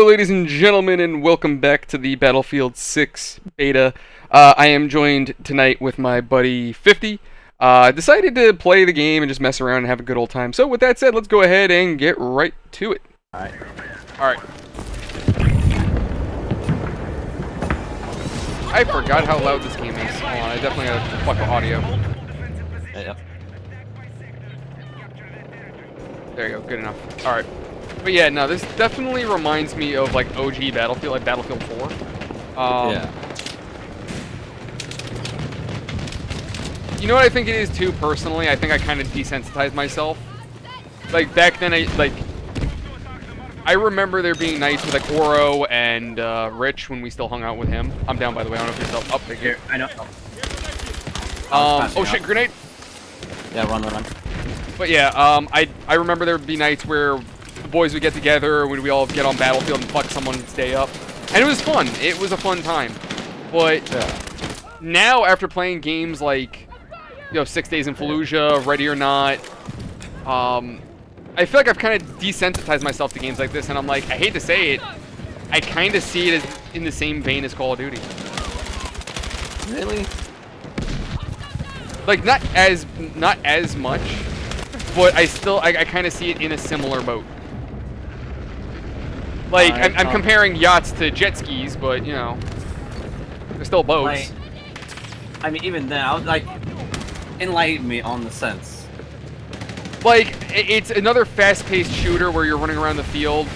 Hello, ladies and gentlemen, and welcome back to the Battlefield 6 beta. I am joined tonight with my buddy 50. Decided to play the game and just mess around and have a good old time. So with that said, let's go ahead and get right to it. Alright. I forgot how loud this game is. Hold on, I definitely gotta fuck with audio. Yeah. There you go, good enough. Alright. But yeah, no, this definitely reminds me of like OG Battlefield, like Battlefield 4. Yeah. You know what I think it is too, personally? I think I kind of desensitized myself. Like, back then, I remember there being nights with like Oro and Rich when we still hung out with him. I'm down, by the way. I don't know if you're still up. Thank you. I know. Oh shit, grenade! Yeah, run. But yeah, I remember there would be nights where the boys would get together, when we all get on Battlefield and fuck someone and stay up. And it was fun. It was a fun time. But now, after playing games like, 6 Days in Fallujah, Ready or Not, I feel like I've kind of desensitized myself to games like this, and I'm like, I hate to say it, I kind of see it as in the same vein as Call of Duty. Really? Like, not as much, but I kind of see it in a similar boat. Like, I'm comparing yachts to jet skis, but, they're still boats. I mean, even then, I was like, enlighten me on the sense. Like, it's another fast-paced shooter where you're running around the field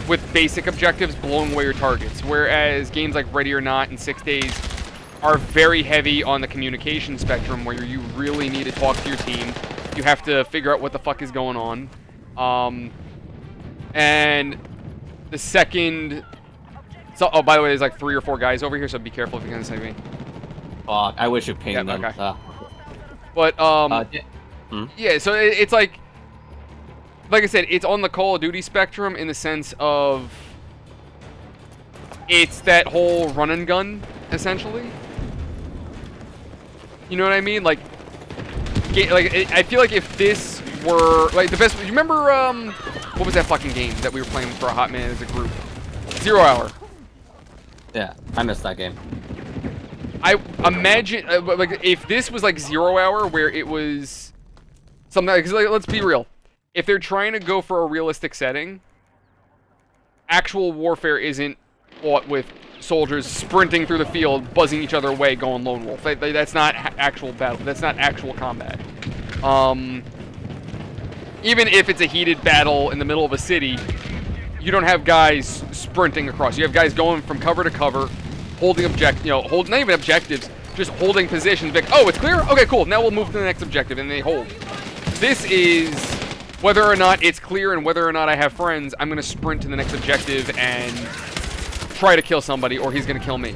with basic objectives, blowing away your targets. Whereas games like Ready or Not and 6 Days are very heavy on the communication spectrum, where you really need to talk to your team. You have to figure out what the fuck is going on. And the second... So, oh, by the way, there's like 3 or 4 guys over here, so be careful if you're gonna say me. Fuck, I wish you pinged them. Okay. But, yeah, so it's like I said, it's on the Call of Duty spectrum in the sense of it's that whole run and gun, essentially. You know what I mean? Like, I feel like if this were, like, the best, you remember, what was that fucking game that we were playing for a hot minute as a group? 0 Hour. Yeah, I missed that game. I imagine, like, if this was like 0 Hour, where it was something, because, like, let's be real. If they're trying to go for a realistic setting, actual warfare isn't fought with soldiers sprinting through the field, buzzing each other away, going lone wolf. That's not actual battle. That's not actual combat. Even if it's a heated battle in the middle of a city, you don't have guys sprinting across. You have guys going from cover to cover, holding not even objectives, just holding positions. Like, oh, it's clear? Okay, cool. Now we'll move to the next objective, and they hold. This is whether or not it's clear and whether or not I have friends, I'm gonna sprint to the next objective and try to kill somebody, or he's gonna kill me.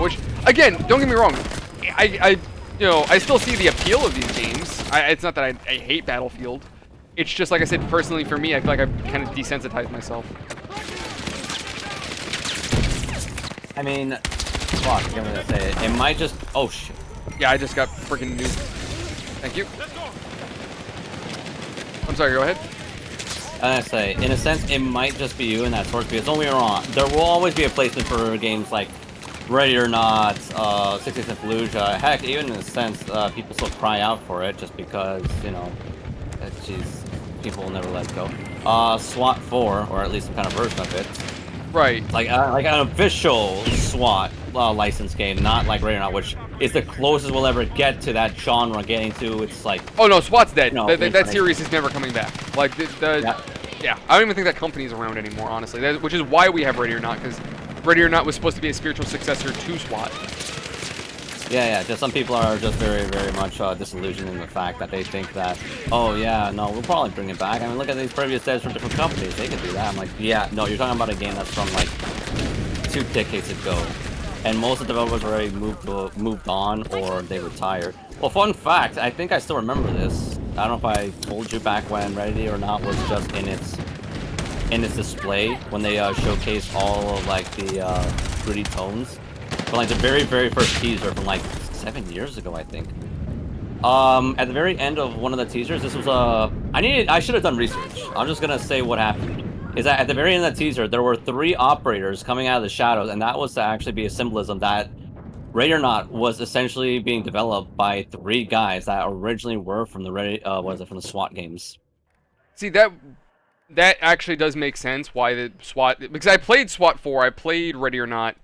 Which, again, don't get me wrong, I still see the appeal of these games. It's not that I hate Battlefield. It's just, like I said, personally for me, I feel like I've kind of desensitized myself. I mean, fuck, I'm gonna say it might just, oh shit. Yeah, I just got freaking nuked. Thank you. I'm sorry, go ahead. I'm gonna say, in a sense, it might just be you in that sort, because don't get me wrong, there will always be a placement for games like Ready or Not, 6 Days in Fallujah. Heck, even in a sense, people still cry out for it just because, jeez, people will never let go. SWAT 4, or at least some kind of version of it. Right. Like an official SWAT licensed game, not like Ready or Not, which is the closest we'll ever get to that genre getting to. It's like, oh no, SWAT's dead. No, that series is never coming back. Like yeah, I don't even think that company's around anymore, honestly. Which is why we have Ready or Not, because Ready or Not was supposed to be a spiritual successor to SWAT. Yeah, just some people are just very, very much disillusioned in the fact that they think that, oh yeah, no, we'll probably bring it back. I mean, look at these previous devs from different companies. They could do that. I'm like, yeah, no, you're talking about a game that's from like 2 decades ago, and most of the developers already moved on or they retired. Well, fun fact, I think I still remember this. I don't know if I told you back when Ready or Not was just in its display when they showcased all of like the gritty tones. But like the very, very first teaser from like 7 years ago, I think. At the very end of one of the teasers, this was I should have done research. I'm just gonna say what happened. is that at the very end of the teaser, there were 3 operators coming out of the shadows, and that was to actually be a symbolism that Ready or Not was essentially being developed by 3 guys that originally were from the from the SWAT games. See, that actually does make sense why the SWAT, because I played SWAT 4, I played Ready or Not,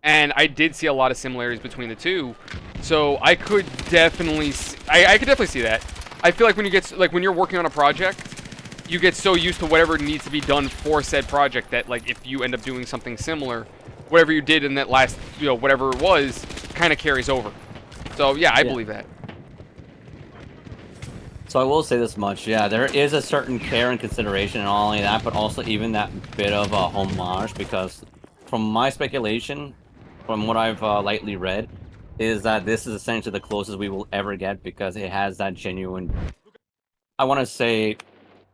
and I did see a lot of similarities between the two. So I could definitely I could definitely see that. I feel like when you're working on a project, you get so used to whatever needs to be done for said project that, like, if you end up doing something similar, whatever you did in that last, whatever it was, kind of carries over. So yeah, I believe that. So I will say this much, yeah, there is a certain care and consideration and not only that, but also even that bit of a homage, because from my speculation, from what I've lightly read, is that this is essentially the closest we will ever get because it has that genuine, I want to say,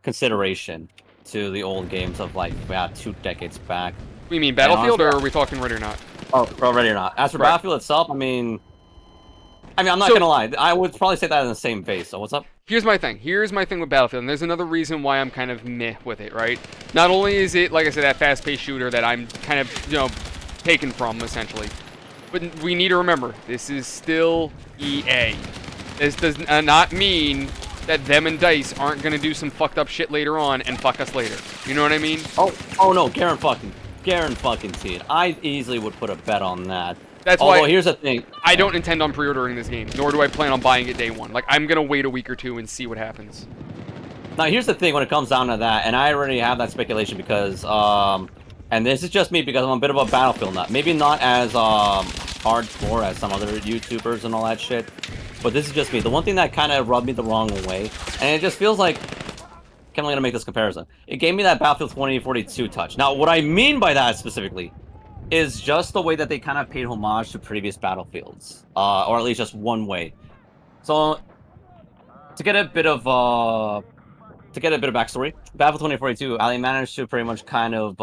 consideration to the old games of like 2 decades back. You mean Battlefield, or are we talking Ready or Not? Oh, Ready or Not. As for Battlefield itself, I mean, I'm not gonna lie. I would probably say that in the same base. So what's up? Here's my thing. Here's my thing with Battlefield, and there's another reason why I'm kind of meh with it, right? Not only is it, like I said, that fast-paced shooter that I'm kind of, taken from, essentially, but we need to remember, this is still EA. This does not mean that them and DICE aren't going to do some fucked up shit later on and fuck us later. You know what I mean? Oh no, guaranteed. I easily would put a bet on that. That's why. Here's the thing. I don't intend on pre-ordering this game, nor do I plan on buying it day one. Like, I'm gonna wait a week or two and see what happens. Now, here's the thing when it comes down to that, and I already have that speculation because, and this is just me because I'm a bit of a Battlefield nut. Maybe not as hardcore as some other YouTubers and all that shit, but this is just me. The one thing that kind of rubbed me the wrong way, and it just feels like, I'm gonna make this comparison. It gave me that Battlefield 2042 touch. Now, what I mean by that specifically is just the way that they kind of paid homage to previous Battlefields, or at least just one way. So, to get a bit of backstory, Battlefield 2042, they managed to pretty much kind of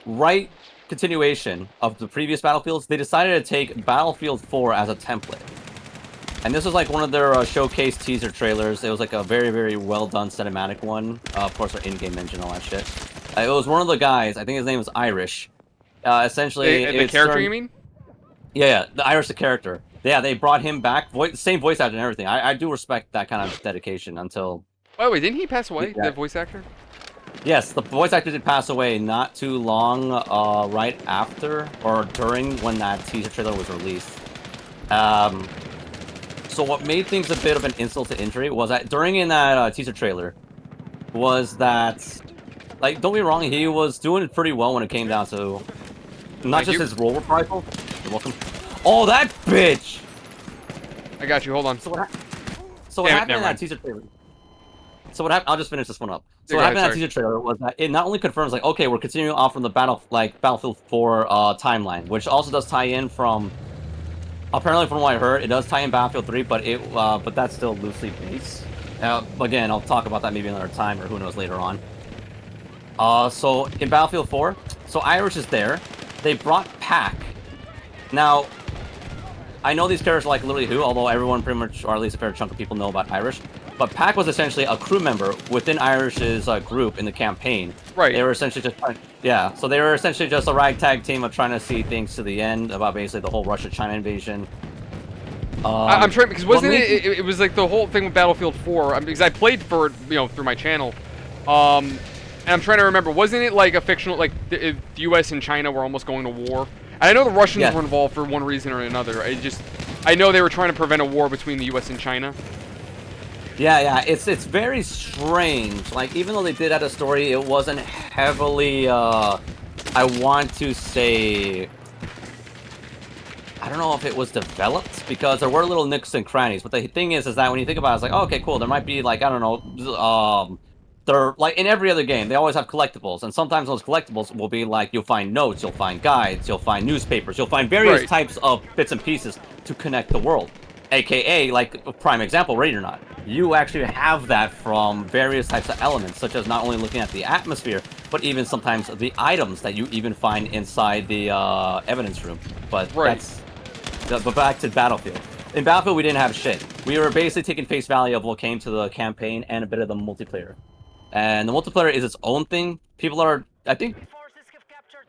right continuation of the previous Battlefields. They decided to take Battlefield 4 as a template. And this was like one of their showcase teaser trailers. It was like a very, very well done cinematic one. Of course, our in-game engine, all that shit. It was one of the guys. I think his name was Irish. Essentially, the character, you mean? Yeah, the Irish, the character. Yeah, they brought him back. Same voice actor and everything. I do respect that kind of dedication until. By the way, didn't he pass away? The voice actor? Yes, the voice actor did pass away not too long right after or during when that teaser trailer was released. So what made things a bit of an insult to injury was that during in that teaser trailer was that, like, don't be wrong, he was doing pretty well when it came down to not just his role reprisal. You're welcome. Oh, that bitch! I got you. Hold on. So what happened in that teaser trailer? So what happened? I'll just finish this one up. So what happened in that teaser trailer was that it not only confirms, like, okay, we're continuing off from the Battlefield 4 timeline, which also does tie in from. Apparently, from what I heard, it does tie in Battlefield 3, but that's still loosely based. Again, I'll talk about that maybe another time, or who knows later on. So in Battlefield 4, so Irish is there. They brought Pack. Now, I know these characters are like literally who, although everyone pretty much, or at least a fair chunk of people know about Irish. But Pack was essentially a crew member within Irish's group in the campaign. Right. They were essentially just, so they were essentially just a ragtag team of trying to see things to the end about basically the whole Russia-China invasion. I'm trying, because wasn't it was like the whole thing with Battlefield 4, because I played for it, through my channel. And I'm trying to remember, wasn't it like a fictional, like the U.S. and China were almost going to war? And I know the Russians were involved for one reason or another. I know they were trying to prevent a war between the U.S. and China. Yeah, it's very strange. Like, even though they did have a story, it wasn't heavily, I want to say, I don't know if it was developed, because there were little nooks and crannies, but the thing is that when you think about it, it's like, oh, okay, cool, there might be, like, I don't know, they're, like, in every other game, they always have collectibles, and sometimes those collectibles will be, like, you'll find notes, you'll find guides, you'll find newspapers, you'll find various types of bits and pieces to connect the world. AKA, like, a prime example, Ready or Not. You actually have that from various types of elements, such as not only looking at the atmosphere, but even sometimes the items that you even find inside the evidence room. But but back to Battlefield. In Battlefield, we didn't have shit. We were basically taking face value of what came to the campaign and a bit of the multiplayer. and the multiplayer is its own thing. People are, I think,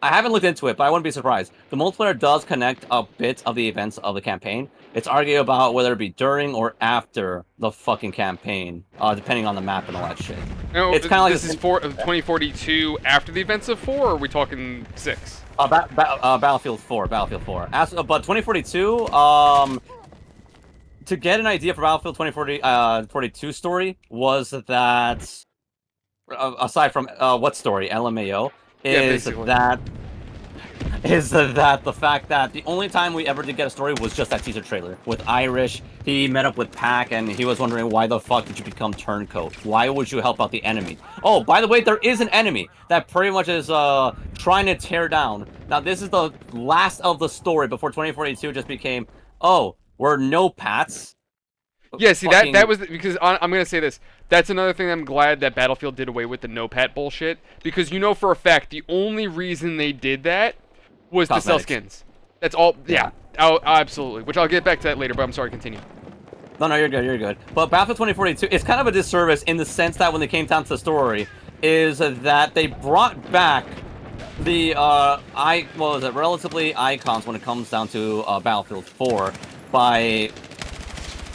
I haven't looked into it, but I wouldn't be surprised. The multiplayer does connect a bit of the events of the campaign. It's argued about whether it be during or after the fucking campaign, depending on the map and all that shit. No, It's kind of like this is 2042 after the events of 4, or are we talking 6? Battlefield 4, Battlefield 4. But 2042, to get an idea for Battlefield 2042 story was that, aside from what story, LMAO, is basically. that the fact that the only time we ever did get a story was just that teaser trailer with Irish. He met up with Pac and he was wondering, why the fuck did you become turncoat? Why would you help out the enemy? Oh, by the way, there is an enemy that pretty much is trying to tear down. Now this is the last of the story before 2042 just became, oh, we're no Pats. Yeah, see, that was because I'm gonna say this. That's another thing I'm glad that Battlefield did away with the no-pat bullshit, because you know for a fact the only reason they did that was to sell skins. That's all. Yeah, absolutely. Which I'll get back to that later. But I'm sorry. Continue. No, you're good. You're good. But Battlefield 2042, it's kind of a disservice in the sense that when they came down to the story, is that they brought back the relatively icons when it comes down to Battlefield 4 by.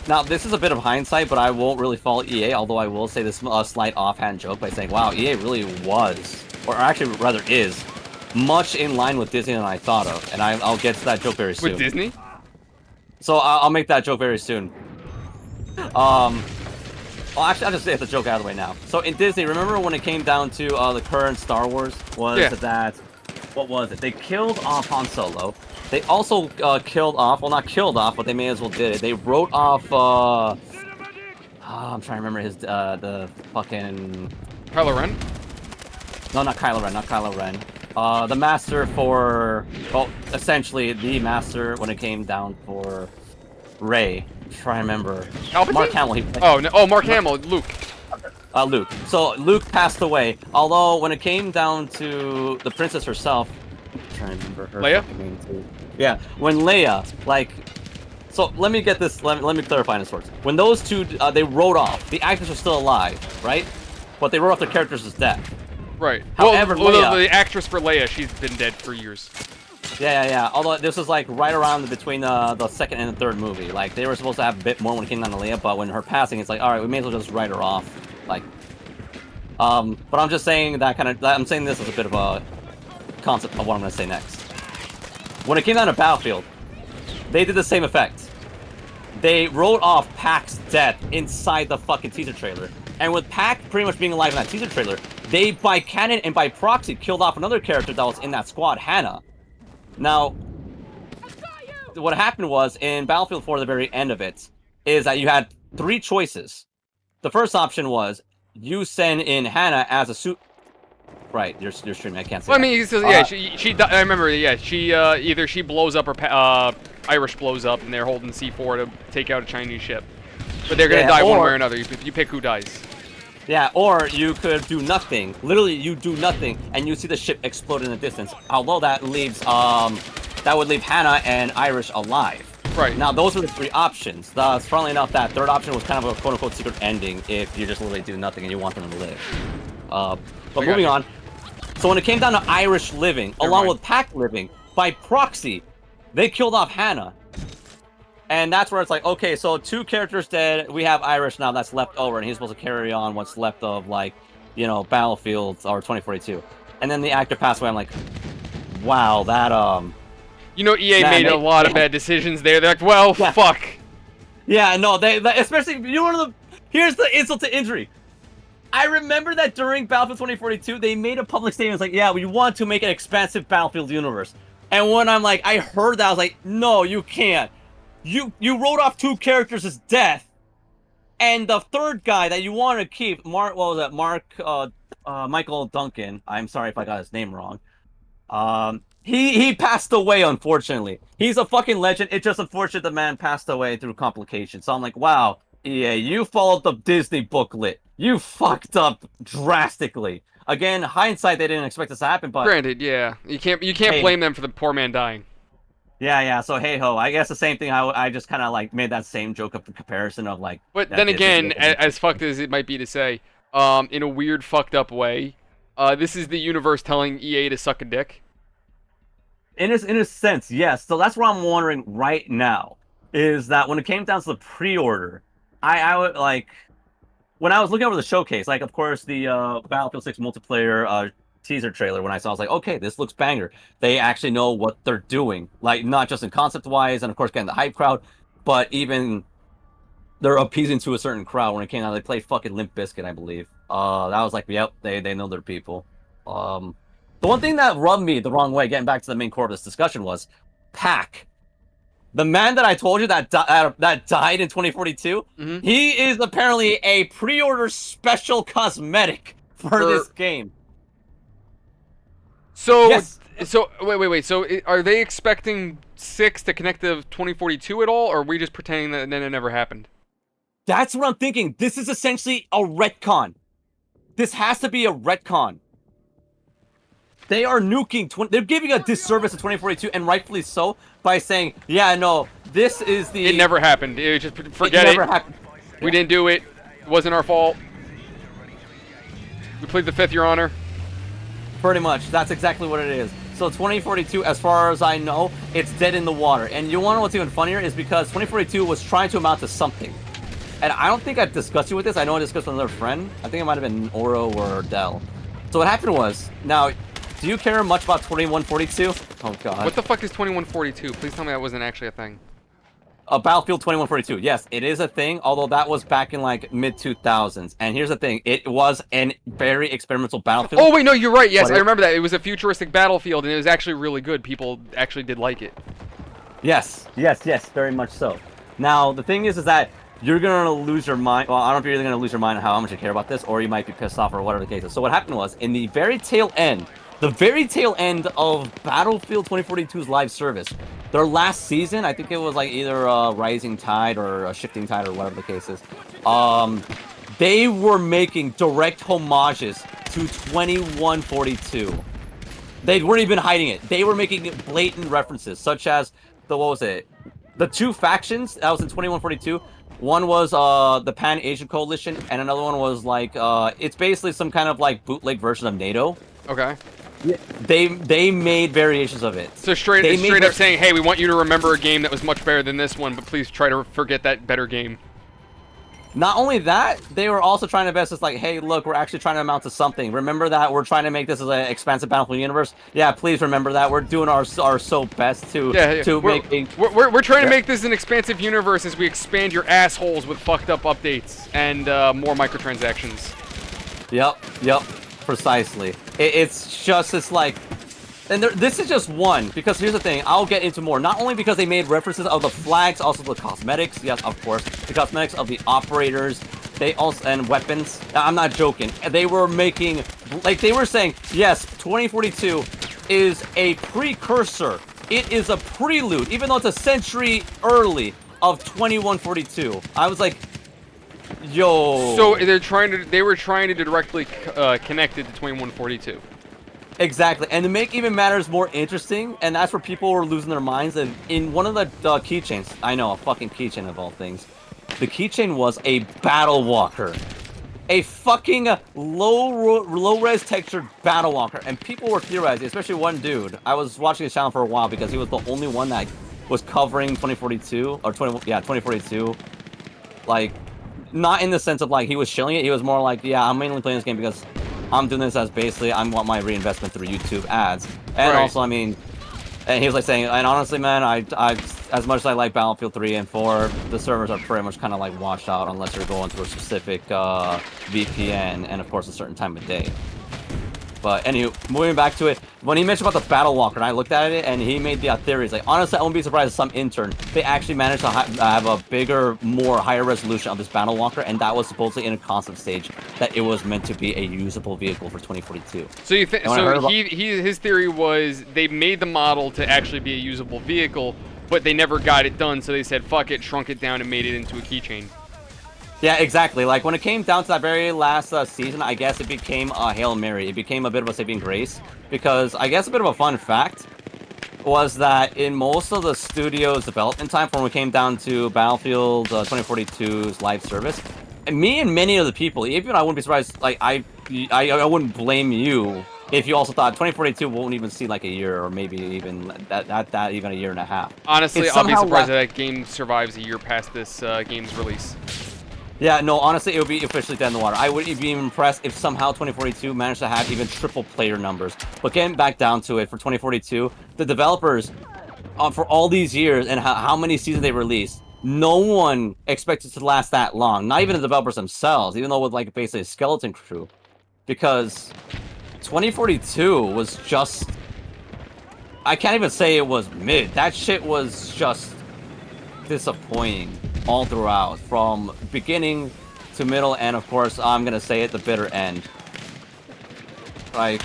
Now, this is a bit of hindsight, but I won't really fault EA, although I will say this slight offhand joke by saying, wow, EA really was, or actually rather is, much in line with Disney than I thought of, and I'll get to that joke very soon. With Disney? So I'll make that joke very soon. Well, actually, I'll just get the joke out of the way now. So in Disney, remember when it came down to the current Star Wars, was that, what was it? They killed off Han Solo. They also killed off, well, not killed off, but they may as well did it. They wrote off, I'm trying to remember his, the fucking... Kylo Ren? No, not Kylo Ren, not Kylo Ren. The master for, well, essentially the master when it came down for Rey. Try to remember. Palpatine? Mark Hamill. Mark Hamill, Luke. Luke. So Luke passed away. Although when it came down to the princess herself, I'm trying to remember her Leia? name too. Yeah, when Leia, like, so let me get this. Let me clarify this first. When those two, they wrote off. The actors are still alive, right? But they wrote off their characters as dead. Right. However, Leia, the actress for Leia, she's been dead for years. Yeah. Although this was like right around between the second and the third movie. Like they were supposed to have a bit more when it came down to Leia, but when her passing, it's like, all right, we may as well just write her off. Like, but I'm just saying that I'm saying this as a bit of a concept of what I'm gonna say next. When it came down to Battlefield, they did the same effect. They wrote off Pac's death inside the fucking teaser trailer. And with Pac pretty much being alive in that teaser trailer, they, by canon and by proxy, killed off another character that was in that squad, Hannah. Now, what happened was, in Battlefield 4, the very end of it, is that you had 3 choices. The first option was, you send in Hannah as a suit... Right, you're streaming, I can't say Well, I mean, he says, yeah, I remember, yeah, either she blows up or Irish blows up, and they're holding C4 to take out a Chinese ship. But they're gonna die one way or another. You pick who dies. Yeah, or you could do nothing. Literally, you do nothing, and you see the ship explode in the distance. Although that leaves, that would leave Hannah and Irish alive. Right. Now, those were the 3 options. Thus, funnily enough, that third option was kind of a quote-unquote secret ending if you just literally do nothing and you want them to live. But moving on. So when it came down to Irish living, along with Pac living, by proxy, they killed off Hannah. And that's where it's like, okay, so 2 characters dead, we have Irish now that's left over, and he's supposed to carry on what's left of, like, you know, Battlefield or 2042. And then the actor passed away. I'm like, wow, that, You know, EA made a lot of bad decisions there. They're like, well, fuck. Yeah, no, they especially, you know, here's the insult to injury. I remember that during Battlefield 2042, they made a public statement. It's like, yeah, we want to make an expansive Battlefield universe. And when I heard that, I was like, no, you can't. You wrote off 2 characters as death, and the third guy that you want to keep, Michael Duncan. I'm sorry if I got his name wrong. He passed away, unfortunately. He's a fucking legend. It's just unfortunate the man passed away through complications. So I'm like, wow, EA, you followed the Disney booklet. You fucked up drastically. Again, hindsight, they didn't expect this to happen, but granted, yeah, you can't blame them for the poor man dying. Yeah. So hey ho, I guess the same thing. I just kind of like made that same joke of the comparison of like. But then again, as fucked as it might be to say, in a weird, fucked up way. This is the universe telling EA to suck a dick. In a sense, yes. So that's what I'm wondering right now. Is that when it came down to the pre-order, I would like when I was looking over the showcase, like of course the Battlefield 6 multiplayer teaser trailer. When I saw, I was like, okay, this looks banger. They actually know what they're doing, like not just in concept wise, and of course getting the hype crowd, but even they're appeasing to a certain crowd. When it came out, they played fucking Limp Bizkit, I believe. That was like, yep, they know their people. The one thing that rubbed me the wrong way, getting back to the main core of this discussion, was Pac. The man that I told you that died in 2042, he is apparently a pre-order special cosmetic for this game. So, Yes. so wait. So, are they expecting 6 to connect to 2042 at all, or are we just pretending that then it never happened? That's what I'm thinking. This is essentially a retcon. This has to be a retcon. They are nuking. They're giving a disservice to 2042, and rightfully so, by saying, "Yeah, no, this is the." It never happened. It just forget it. Never happened. We didn't do it. It wasn't our fault. We plead the fifth, Your Honor. Pretty much. That's exactly what it is. So 2042, as far as I know, it's dead in the water. And you want to know what's even funnier is because 2042 was trying to amount to something. And I don't think I've discussed you with this. I know I discussed with another friend. I think it might have been Oro or Dell. So what happened was, now, do you care much about 2142? Oh god. What the fuck is 2142? Please tell me that wasn't actually a thing. Battlefield 2142. Yes, it is a thing, although that was back in like mid-2000s. And here's the thing, it was a very experimental Battlefield. Oh wait, no, you're right. Yes, I remember that. It was a futuristic Battlefield, and it was actually really good. People actually did like it. Yes, very much so. Now, the thing is that you're going to lose your mind. Well, I don't know if you're either going to lose your mind on how much you care about this, or you might be pissed off, or whatever the case is. So what happened was, in the very tail end of Battlefield 2042's live service, their last season, I think it was like either a Rising Tide or a Shifting Tide or whatever the case is, they were making direct homages to 2142. They weren't even hiding it. They were making blatant references, such as the two factions that was in 2142. One was the Pan-Asian Coalition, and another one was like it's basically some kind of like bootleg version of NATO. Okay. Yeah. They made variations of it. So straight up saying, hey, we want you to remember a game that was much better than this one, but please try to forget that better game. Not only that, they were also trying to best as like, hey, look, we're actually trying to amount to something. Remember that we're trying to make this as an expansive Battlefield universe. Yeah, please remember that we're doing our so best to we're trying to make this an expansive universe as we expand your assholes with fucked up updates and more microtransactions. Yep, precisely. It's like. And this is just one, because here's the thing, I'll get into more. Not only because they made references of the flags, also the cosmetics, yes, of course, the cosmetics of the operators, they also, and weapons. I'm not joking. They were making, like they were saying, yes, 2042 is a precursor. It is a prelude, even though it's a century early of 2142. I was like, yo. So they were trying to directly connect it to 2142. Exactly, and to make even matters more interesting, and that's where people were losing their minds, and in one of the keychains, I know, a fucking keychain of all things, the keychain was a battle walker. A fucking low-res textured battle walker, and people were theorizing, especially one dude. I was watching his channel for a while because he was the only one that was covering 2042, or 2042, like, not in the sense of, like, he was shilling it, he was more like, yeah, I'm mainly playing this game because I'm doing this as basically I want my reinvestment through YouTube ads, and also I mean, and he was like saying, and honestly, man, I as much as I like Battlefield 3 and 4, the servers are pretty much kind of like washed out unless you're going through a specific VPN and of course a certain time of day. But anyway, moving back to it, when he mentioned about the Battle Walker, and I looked at it, and he made the theories. Like, honestly, I wouldn't be surprised if some intern, they actually managed to have a bigger, higher resolution of this Battle Walker, and that was supposedly in a concept stage that it was meant to be a usable vehicle for 2042. So you think? So his theory was they made the model to actually be a usable vehicle, but they never got it done. So they said, "Fuck it," shrunk it down, and made it into a keychain. Yeah, exactly. Like, when it came down to that very last season, I guess it became a Hail Mary. It became a bit of a saving grace. Because, I guess a bit of a fun fact was that in most of the studio's development time, when we came down to Battlefield 2042's live service, me and many other people, even I wouldn't be surprised. Like I wouldn't blame you if you also thought 2042 won't even see like a year or maybe even that even a year and a half. Honestly, It's I'll be somehow surprised if that game survives a year past this game's release. Yeah, no, honestly, it would be officially dead in the water. I wouldn't be impressed if somehow 2042 managed to have even triple player numbers. But getting back down to it, for 2042, the developers, for all these years and how many seasons they released, no one expected it to last that long. Not even the developers themselves, even though with like basically a skeleton crew. Because 2042 was just... I can't even say it was mid. That shit was just disappointing all throughout, from beginning to middle, and of course, I'm gonna say it, the bitter end. Like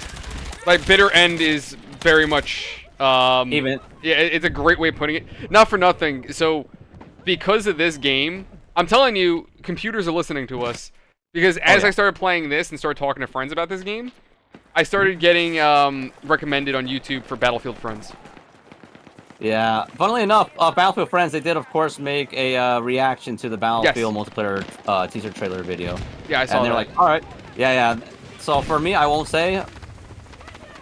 bitter end is very much even yeah, it's a great way of putting it. Not for nothing. So because of this game, I'm telling you, computers are listening to us, because as I started playing this and started talking to friends about this game, I started getting recommended on YouTube for Battlefield Friends. Yeah, funnily enough, Battlefield Friends, they did of course make a reaction to the Battlefield multiplayer teaser trailer video. Yeah, I saw that. And they're like, all right, yeah. So for me, I won't say.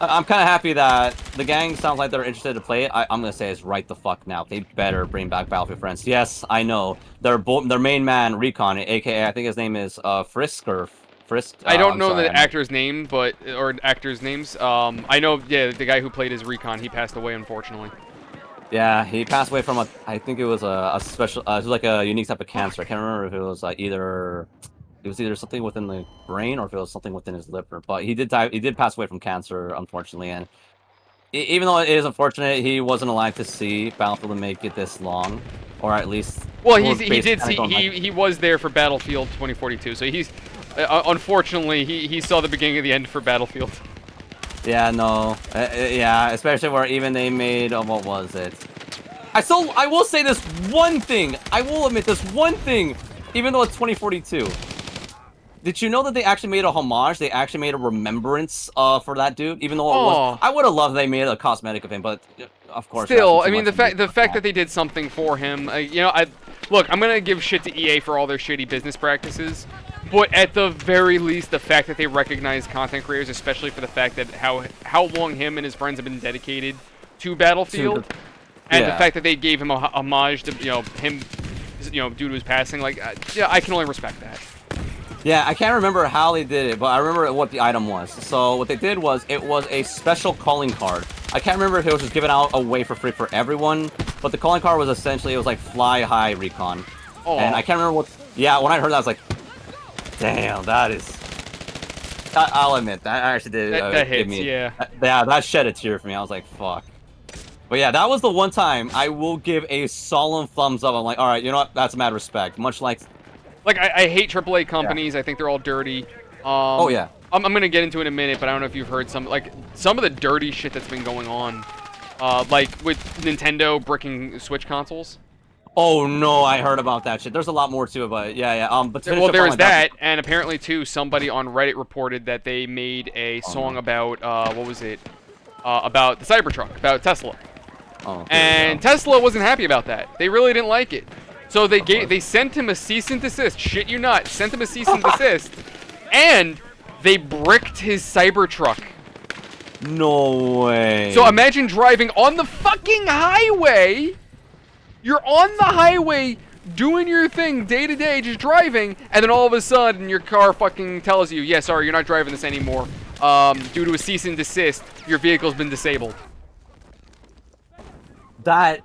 I'm kind of happy that the gang sounds like they're interested to play it. I'm gonna say it's right the fuck now. They better bring back Battlefield Friends. Yes, I know their main man Recon, aka I think his name is Frisk or Frisk. I don't know the actor's name, or actors' names. I know, yeah, the guy who played as Recon, he passed away unfortunately. Yeah, he passed away from I think it was a special, it was like a unique type of cancer. I can't remember if it was either something within the brain or if it was something within his liver. But he did die. He did pass away from cancer, unfortunately. And even though it is unfortunate, he wasn't alive to see Battlefield make it this long, or at least. Well, he was there for Battlefield 2042. So he's unfortunately he saw the beginning of the end for Battlefield. Yeah, no. Yeah, especially where even they made, what was it? I will say this one thing. I will admit this one thing, even though it's 2042. Did you know that they actually made a homage? They actually made a remembrance for that dude, even though it was... I would have loved they made a cosmetic of him, but of course... Still, I mean, the fact that they did something for him, you know, look, I'm going to give shit to EA for all their shitty business practices. But at the very least, the fact that they recognize content creators, especially for the fact that how long him and his friends have been dedicated to Battlefield, and the fact that they gave him a homage to him, due to his passing, like yeah, I can only respect that. Yeah, I can't remember how they did it, but I remember what the item was. So what they did was it was a special calling card. I can't remember if it was just given out away for free for everyone, but the calling card was essentially it was like Fly High Recon, and I can't remember what. Yeah, when I heard that, I was like. Damn, that is... I'll admit, that actually did... That hits, yeah. That shed a tear for me. I was like, fuck. But yeah, that was the one time I will give a solemn thumbs up. I'm like, alright, you know what? That's mad respect. Much like... Like, I hate AAA companies. Yeah. I think they're all dirty. Oh, yeah. I'm going to get into it in a minute, but I don't know if you've heard some of the dirty shit that's been going on. Like, with Nintendo bricking Switch consoles. Oh no, I heard about that shit. There's a lot more to it, but yeah. But well, there's that, and apparently too, somebody on Reddit reported that they made a song about what was it? About the Cybertruck, about Tesla. And Tesla wasn't happy about that. They really didn't like it. So they sent him a cease and desist. Shit you not, sent him a cease and desist, and they bricked his Cybertruck. No way. So imagine driving on the fucking highway. You're on the highway doing your thing day to day, just driving, and then all of a sudden your car fucking tells you, yeah, sorry, you're not driving this anymore. Due to a cease and desist, your vehicle's been disabled. That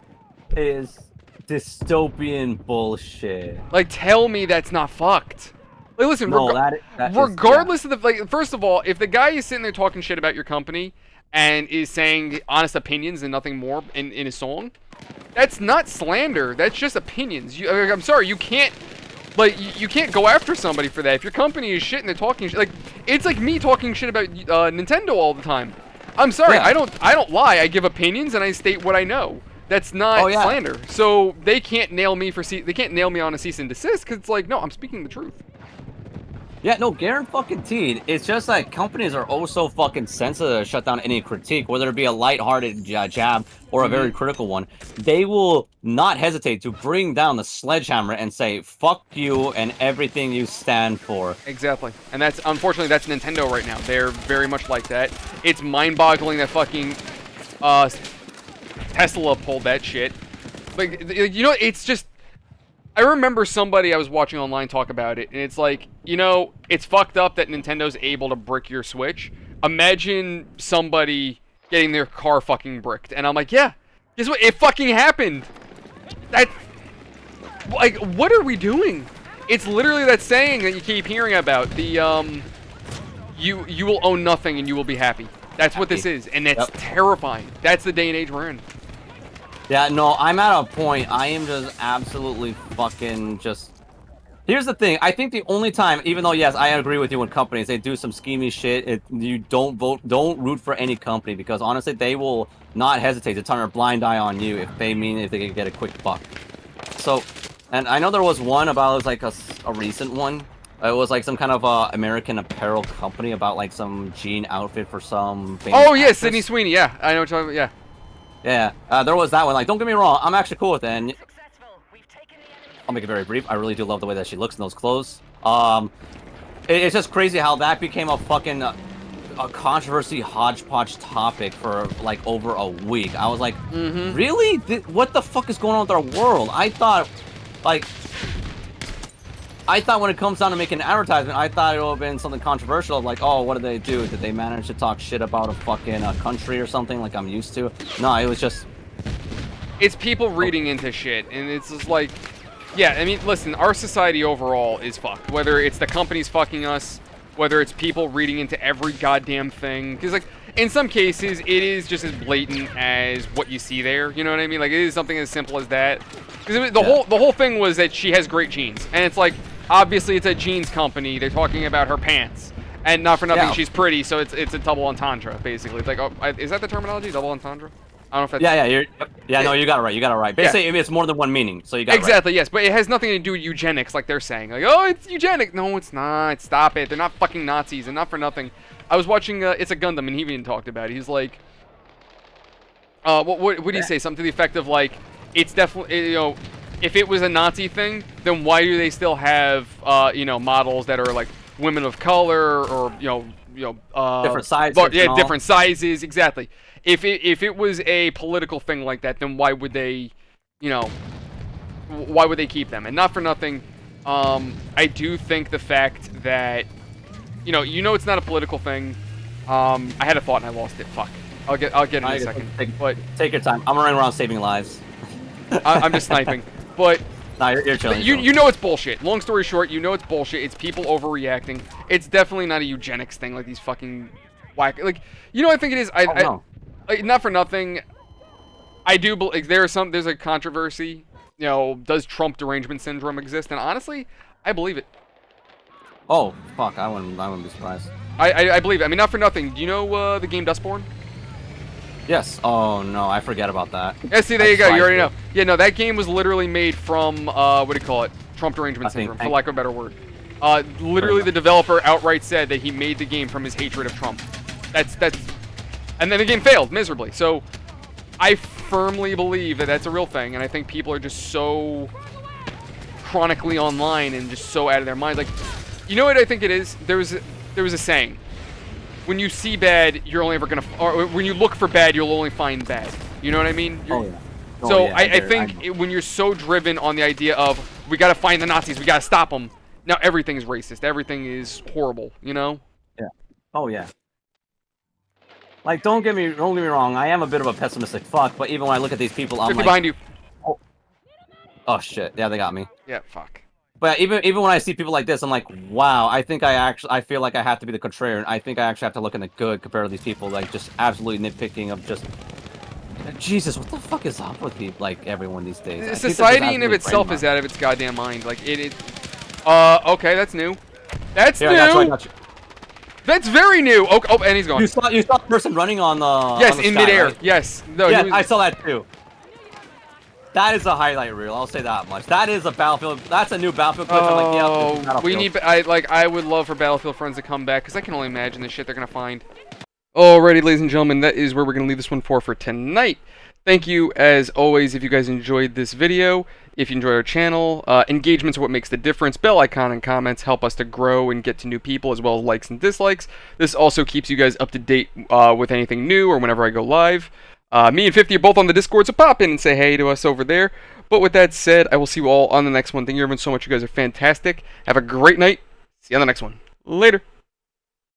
is dystopian bullshit. Like, tell me that's not fucked. Like, listen, no, regardless of the, first of all, if the guy is sitting there talking shit about your company and is saying honest opinions and nothing more in his song, that's not slander. That's just opinions. I'm sorry, you can't, you can't go after somebody for that. If your company is shit and they're talking shit, it's like me talking shit about Nintendo all the time. I'm sorry, I don't lie. I give opinions and I state what I know. That's not slander. So they can't nail me on a cease and desist because it's like, no, I'm speaking the truth. Yeah, no, guaranteed. It's just like companies are also fucking sensitive to shut down any critique, whether it be a lighthearted jab or a very critical one. They will not hesitate to bring down the sledgehammer and say, fuck you and everything you stand for. Exactly. And that's, unfortunately, that's Nintendo right now. They're very much like that. It's mind-boggling that fucking Tesla pulled that shit. Like, you know, it's just... I remember somebody I was watching online talk about it, and it's like, you know, it's fucked up that Nintendo's able to brick your Switch. Imagine somebody getting their car fucking bricked. And I'm like, yeah, guess what? It fucking happened. That... Like, what are we doing? It's literally that saying that you keep hearing about. The, you will own nothing and you will be happy. That's what this is, and it's terrifying. That's the day and age we're in. Yeah, no, I'm at a point. I am just absolutely fucking just... Here's the thing. I think the only time, even though, yes, I agree with you when companies, they do some schemy shit, you don't root for any company, because honestly, they will not hesitate to turn a blind eye on you if they can get a quick buck. So, and I know there was one about, it was like a recent one. It was like some kind of American apparel company about like some jean outfit for some famous yeah, actress. Sydney Sweeney, yeah. I know what you're talking about, yeah. Yeah, there was that one. Like, don't get me wrong, I'm actually cool with it. And I'll make it very brief. I really do love the way that she looks in those clothes. It's just crazy how that became a fucking a controversy hodgepodge topic for like over a week. I was like, really? What the fuck is going on with our world? I thought when it comes down to making an advertisement, I thought it would have been something controversial, like, oh, what did they do? Did they manage to talk shit about a fucking country or something like I'm used to? No, it was just... It's people reading into shit, and it's just like... Yeah, I mean, listen, our society overall is fucked. Whether it's the companies fucking us, whether it's people reading into every goddamn thing. Because, like, in some cases, it is just as blatant as what you see there. You know what I mean? Like, it is something as simple as that. Because the whole thing was that she has great jeans. And it's like... Obviously, it's a jeans company. They're talking about her pants. And not for nothing, she's pretty, so it's a double entendre, basically. It's like, oh, is that the terminology? Double entendre? I don't know if that's... No, you got it right. Basically, it's more than one meaning, so you got it right. Exactly, yes, but it has nothing to do with eugenics, like they're saying. Like, oh, it's eugenic. No, it's not. Stop it. They're not fucking Nazis, and not for nothing. I was watching It's a Gundam, and he even talked about it. He's like... what did he say? Something to the effect of, like, it's definitely, you know... If it was a Nazi thing, then why do they still have, you know, models that are like women of color or different sizes? Yeah, different sizes, exactly. If it was a political thing like that, then why would they, you know, why would they keep them? And not for nothing, I do think the fact that, you know, it's not a political thing. I had a thought and I lost it. Fuck. I'll get it in a second. Take your time. I'm running around saving lives. I'm just sniping. But nah, you're chilling. You know it's bullshit. Long story short, you know it's bullshit. It's people overreacting. It's definitely not a eugenics thing like these fucking whack. Like, you know what I think it is? Not for nothing. I do believe there's a controversy. You know, does Trump derangement syndrome exist? And honestly, I believe it. Oh fuck! I wouldn't be surprised. I believe it. I mean, not for nothing. Do you know the game Dustborn? Yes. Oh no, I forget about that. Yeah, see, there you go. You already know. Yeah, no, that game was literally made from what do you call it? Trump derangement syndrome, for lack of a better word. Literally, the developer outright said that he made the game from his hatred of Trump. That's, and then the game failed miserably. So, I firmly believe that that's a real thing, and I think people are just so chronically online and just so out of their minds. Like, you know what I think it is? There was a saying. When you see bad, you're only ever gonna, or when you look for bad, you'll only find bad. You know what I mean? I think when you're so driven on the idea of we gotta find the Nazis, we gotta stop them. Now everything is racist. Everything is horrible. You know? Yeah. Oh yeah. Like, don't get me wrong. I am a bit of a pessimistic fuck, but even when I look at these people, I'm like, behind you. Oh shit! Yeah, they got me. Yeah, fuck. But even when I see people like this, I'm like, wow, I think I feel like I have to be the contrarian. I think I actually have to look in the good compared to these people, like, just absolutely nitpicking of just... Jesus, what the fuck is up with people, like, everyone these days? Society in of itself is out of its goddamn mind. Like, okay, that's new. That's new! I got you. That's very new! Oh, and he's gone. You saw the person running on the... Yes, on the in sky, midair. Right? Yes. No, yeah, I saw that too. That is a highlight reel. I'll say that much. That is a Battlefield. That's a new Battlefield glitch. I'm like, yeah, this is Oh, we Battlefield. need. I would love for Battlefield friends to come back because I can only imagine the shit they're gonna find. Alrighty, ladies and gentlemen, that is where we're gonna leave this one for tonight. Thank you, as always, if you guys enjoyed this video. If you enjoy our channel, engagements are what makes the difference. Bell icon and comments help us to grow and get to new people, as well as likes and dislikes. This also keeps you guys up to date with anything new or whenever I go live. Me and 50 are both on the Discord, so pop in and say hey to us over there. But with that said, I will see you all on the next one. Thank you everyone so much. You guys are fantastic. Have a great night. See you on the next one. Later.